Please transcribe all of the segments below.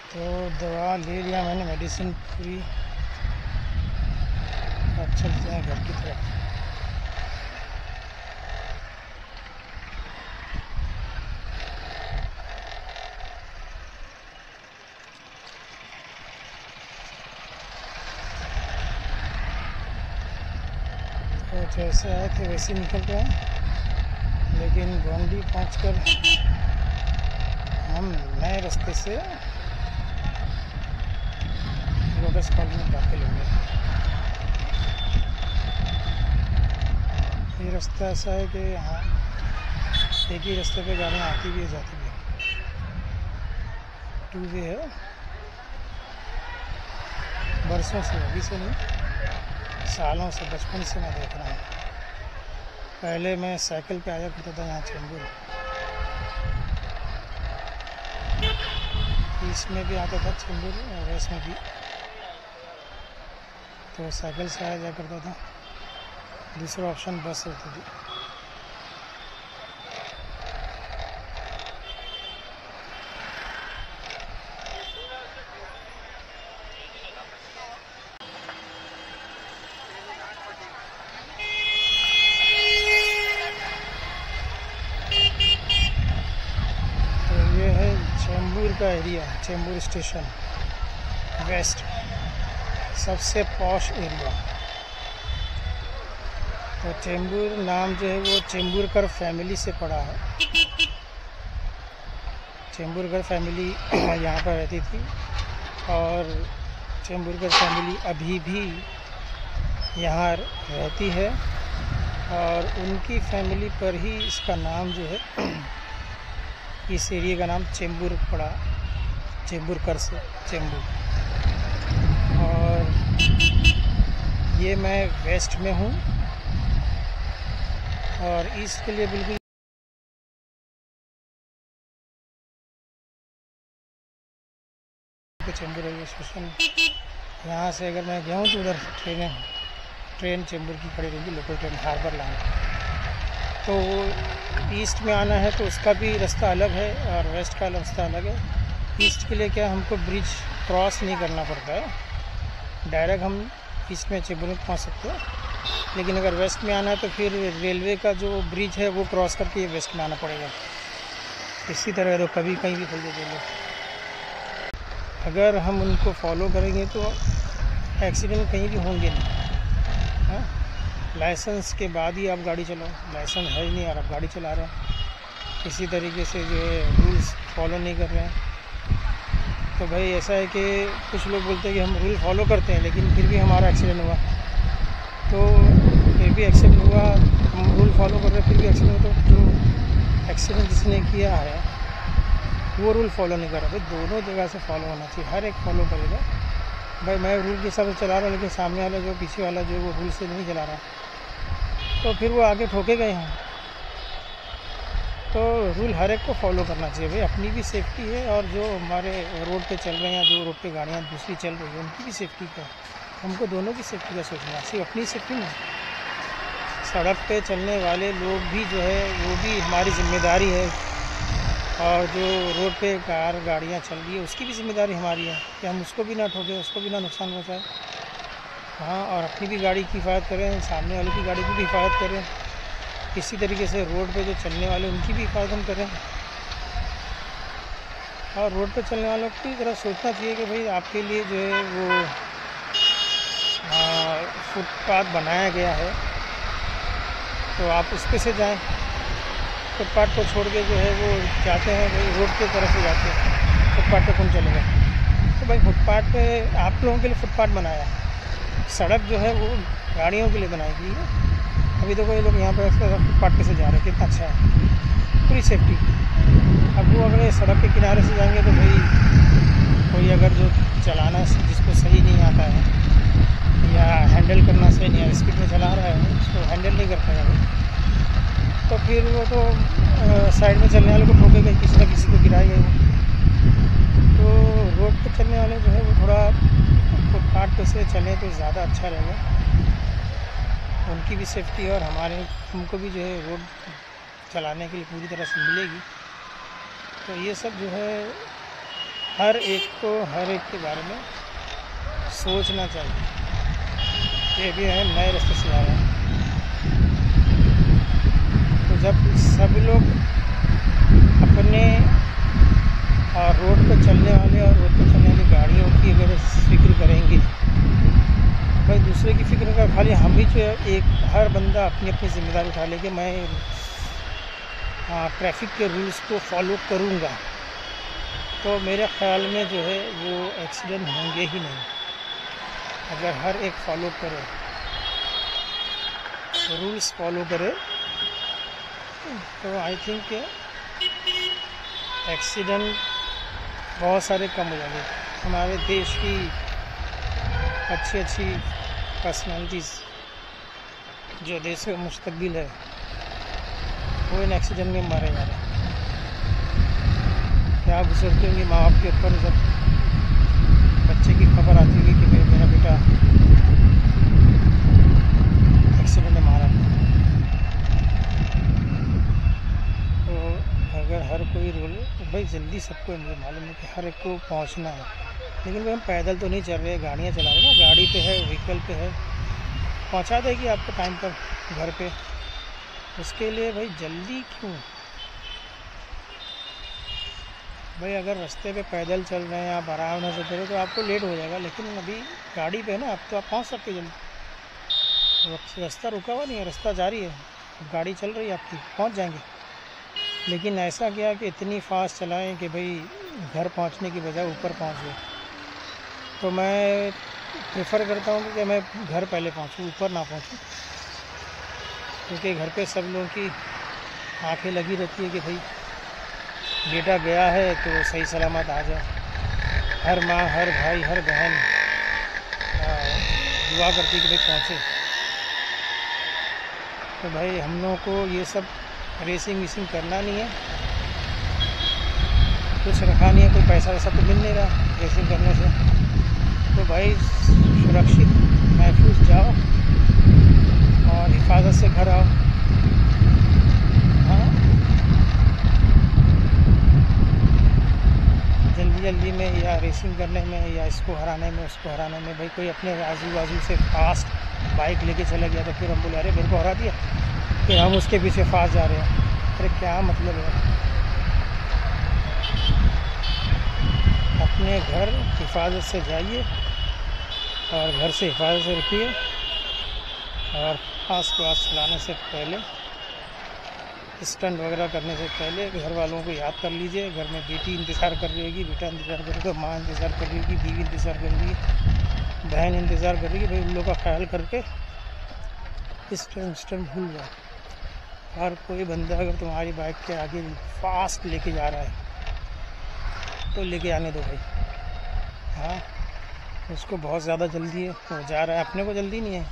तो दवा ले लिया मैंने, मेडिसिन पूरी। अब चलते हैं घर की तरफ। तो जैसे आए थे वैसे निकल गए, लेकिन गोंडी पहुंचकर हम नए रास्ते से लोटस कॉलोनी में दाखिल हो गए। ये रास्ता ऐसा है कि यहाँ एक ही रास्ते पे गाड़ियाँ आती भी है जाती भी है, 2 वे है। बरसों से, अभी से नहीं, सालों से, बचपन से मैं देख रहा हूँ। पहले मैं साइकिल पे आया करता था यहाँ चेंबूर, ईस्ट में भी आता था चेंबूर और वेस्ट में भी, तो साइकिल से आया जाया करता था। दूसरा ऑप्शन बस होती थी। तो ये है चेंबूर का एरिया, चेंबूर स्टेशन वेस्ट, सबसे पॉश एरिया। तो चेंबूर नाम जो है वो चेंबूरकर फैमिली से पड़ा है। चेंबूरकर फैमिली यहाँ पर रहती थी और चेंबूरकर फैमिली अभी भी यहाँ रहती है और उनकी फैमिली पर ही इसका नाम जो है इस एरिया का नाम चेंबूर पड़ा, चेंबूरकर से चेंबूर। और ये मैं वेस्ट में हूँ और ईस्ट के लिए बिल्कुल चेंबूर रेलवे स्टेशन। यहाँ से अगर मैं गया हूँ तो उधर ट्रेन चेंबूर की खड़ी रहेगी, लोकल ट्रेन हार्बर लाइन। तो ईस्ट में आना है तो उसका भी रास्ता अलग है और वेस्ट का रास्ता अलग है। ईस्ट के लिए क्या हमको ब्रिज क्रॉस नहीं करना पड़ता है, डायरेक्ट हम ईस्ट में चेंबूर में पहुँच सकते हैं। लेकिन अगर वेस्ट में आना है तो फिर रेलवे का जो ब्रिज है वो क्रॉस करके वेस्ट में आना पड़ेगा। इसी तरह तो कभी कहीं भी फंस जाएंगे। अगर हम उनको फॉलो करेंगे तो एक्सीडेंट कहीं भी होंगे नहीं। हाँ, लाइसेंस के बाद ही आप गाड़ी चलाओ, लाइसेंस है ही नहीं और आप गाड़ी चला रहे हैं, किसी तरीके से जो है रूल्स फॉलो नहीं कर रहे हैं। तो भाई ऐसा है कि कुछ लोग बोलते हैं कि हम रूल फॉलो करते हैं लेकिन फिर भी हमारा एक्सीडेंट हुआ, तो फिर भी एक्सीडेंट हुआ, हम रूल फॉलो कर रहे हैं फिर भी एक्सीडेंट हुआ। तो जो एक्सीडेंट जिसने किया है वो रूल फॉलो नहीं कर रहा। भाई दोनों जगह से फॉलो होना चाहिए, हर एक फॉलो करेगा। भाई मैं रूल के हिसाब से चला रहा हूँ लेकिन सामने वाला जो पीछे वाला जो वो रूल से नहीं चला रहा, तो फिर वो आगे ठोकेगा यहाँ। तो रूल हर एक को फॉलो करना चाहिए भाई, अपनी भी सेफ्टी है और जो हमारे रोड पे चल रहे हैं या जो रोड पे गाड़ियाँ दूसरी चल रही है उनकी भी सेफ्टी का, हमको दोनों की सेफ्टी का सोचना, सिर्फ अपनी सेफ्टी नहीं। सड़क पे चलने वाले लोग भी जो है वो भी हमारी जिम्मेदारी है और जो रोड पे गाड़ियाँ चल रही है उसकी भी जिम्मेदारी हमारी है कि हम उसको भी ना ठोकें, उसको भी ना नुकसान पहुँचाएं। हाँ, और अपनी भी गाड़ी की हिफाजत करें, सामने वाले की गाड़ी की भी हिफाजत करें। इसी तरीके से रोड पे जो चलने वाले उनकी भी हिफाजत हम करें। और रोड पे चलने वालों की तरह सोचना चाहिए कि भाई आपके लिए जो है वो फुटपाथ बनाया गया है तो आप उस पे से जाएं। फुटपाथ को छोड़ के जो है वो जाते हैं भाई रोड की तरफ से जाते हैं, फुटपाथ पे कौन चलेगा? तो भाई फुटपाथ पे आप लोगों के लिए फुटपाथ बनाया है, सड़क जो है वो गाड़ियों के लिए बनाई गई है। अभी तो कोई लोग यहाँ पर फुटपाथ पे से जा रहे हैं, कितना अच्छा है, पूरी सेफ्टी। अब वो अगर सड़क के किनारे से जाएंगे तो भाई कोई अगर जो चलाना जिसको सही नहीं आता है या हैंडल करना सही नहीं है, स्पीड में चला रहा है, उसको हैंडल नहीं कर पाएगा, तो फिर वो तो साइड में चलने वाले को ठोकेगा, किसी न किसी को गिराएगा वो। तो रोड पर चलने वाले जो है वो थोड़ा फुटपाथ पे से चलें तो ज़्यादा अच्छा रहेगा, उनकी भी सेफ्टी और हमको भी जो है रोड चलाने के लिए पूरी तरह से मिलेगी। तो ये सब जो है हर एक को हर एक के बारे में सोचना चाहिए। ये भी है नए रास्ते से आ रहे हैं, तो जब सब लोग अपने और रोड पर चलने वाले और रोड पर चलने वाली गाड़ियों की अगर फिक्र करेंगे, भाई दूसरे की फिक्र का खाली हम ही जो एक हर बंदा अपनी अपनी जिम्मेदारी उठा ले कि मैं ट्रैफिक के रूल्स को फॉलो करूँगा, तो मेरे ख़्याल में जो है वो एक्सीडेंट होंगे ही नहीं। अगर हर एक फॉलो करे, रूल्स फॉलो करे, तो आई थिंक एक्सीडेंट बहुत सारे कम हो जाएंगे। हमारे देश की अच्छी अच्छी पर्सनालिटीज़ जो देश का मुस्तकबिल है वो इन एक्सीडेंट में मारे जा रहे हैं। क्या गुजरते होंगे माँ बाप के ऊपर जब बच्चे की खबर आती होगी कि मेरा बेटा एक्सीडेंट में मारा। तो अगर हर कोई रूल, भाई जल्दी सबको मुझे मालूम है कि हर एक को पहुंचना है, लेकिन भाई हम पैदल तो नहीं चल रहे, गाड़ियाँ चला रहे ना, गाड़ी पे है, व्हीकल पे है, पहुंचा देगी आपको टाइम पर घर पे। उसके लिए भाई जल्दी क्यों? भाई अगर रास्ते पे पैदल चल रहे हैं, आप आराम से चल रहे तो आपको लेट हो जाएगा, लेकिन अभी गाड़ी पे है ना, अब तो आप पहुंच सकते जल्दी। रास्ता रुका हुआ नहीं है, रास्ता जारी है, गाड़ी चल रही है आपकी, पहुंच जाएंगे। लेकिन ऐसा क्या कि इतनी फास्ट चलाएं कि भाई घर पहुंचने की बजाय ऊपर पहुंच गए। तो मैं प्रेफर करता हूँ कि मैं घर पहले पहुंचूँ, ऊपर ना पहुंचूँ, क्योंकि घर पे सब लोगों की आंखें लगी रहती है कि भाई बेटा गया है तो सही सलामत आ जाए। हर माँ, हर भाई, हर बहन दुआ करती है कि भाई पहुँचे। तो भाई हम लोगों को ये सब रेसिंग वेसिंग करना नहीं है, कुछ रखा नहीं है, कोई पैसा वैसा तो मिल नहीं रहा रेसिंग करने से। तो भाई सुरक्षित महफूज जाओ और हिफाजत से घर आओ। हाँ, जल्दी में या रेसिंग करने में या इसको हराने में उसको हराने में, भाई कोई अपने आजू बाजू से फास्ट बाइक लेके चला गया तो फिर हम बोले अरे मेरे को हरा दिया, फिर हम उसके पीछे फास्ट जा रहे हैं। अरे क्या मतलब है? अपने घर हिफाजत से जाइए और घर से हिफाजत से रखिए, और फास्ट चलाने से पहले, स्टंट वगैरह करने से पहले घर वालों को याद कर लीजिए। घर में बेटी इंतज़ार कर रही होगी, बेटा इंतज़ार कर रही होगा, माँ इंतज़ार कर रही होगी, बीवी इंतज़ार कर रही है, बहन इंतज़ार कर रही है। भाई उन लोगों का ख्याल करके स्टंट भूल जाओ। हर कोई बंदा अगर तुम्हारी बाइक के आगे फास्ट लेके जा रहा है तो लेके आने दो भाई। हाँ, उसको बहुत ज़्यादा जल्दी है, वो जा रहा है, अपने को जल्दी नहीं है,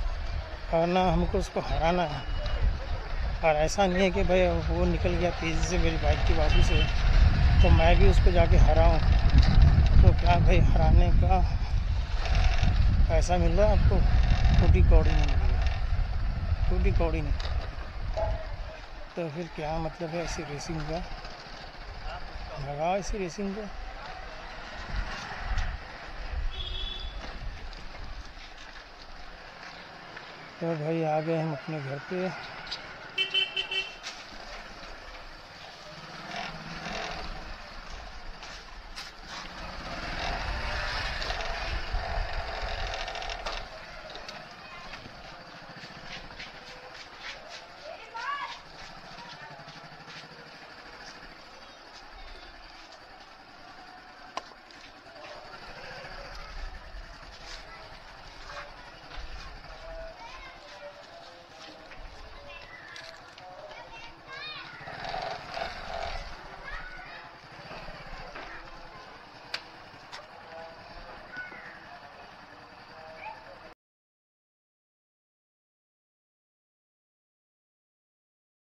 और ना हमको उसको हराना है। और ऐसा नहीं है कि भाई वो निकल गया तेज़ी से मेरी बाइक की बाजू से तो मैं भी उसको जाके हराऊं। तो क्या भाई हराने का पैसा मिल रहा है आपको? टूटी कौड़ी नहीं मिलेगा, टूटी कौड़ी नहीं। तो फिर क्या मतलब है ऐसी रेसिंग का? लगाओ ऐसी रेसिंग को। तो भाई आ गए हम अपने घर पे।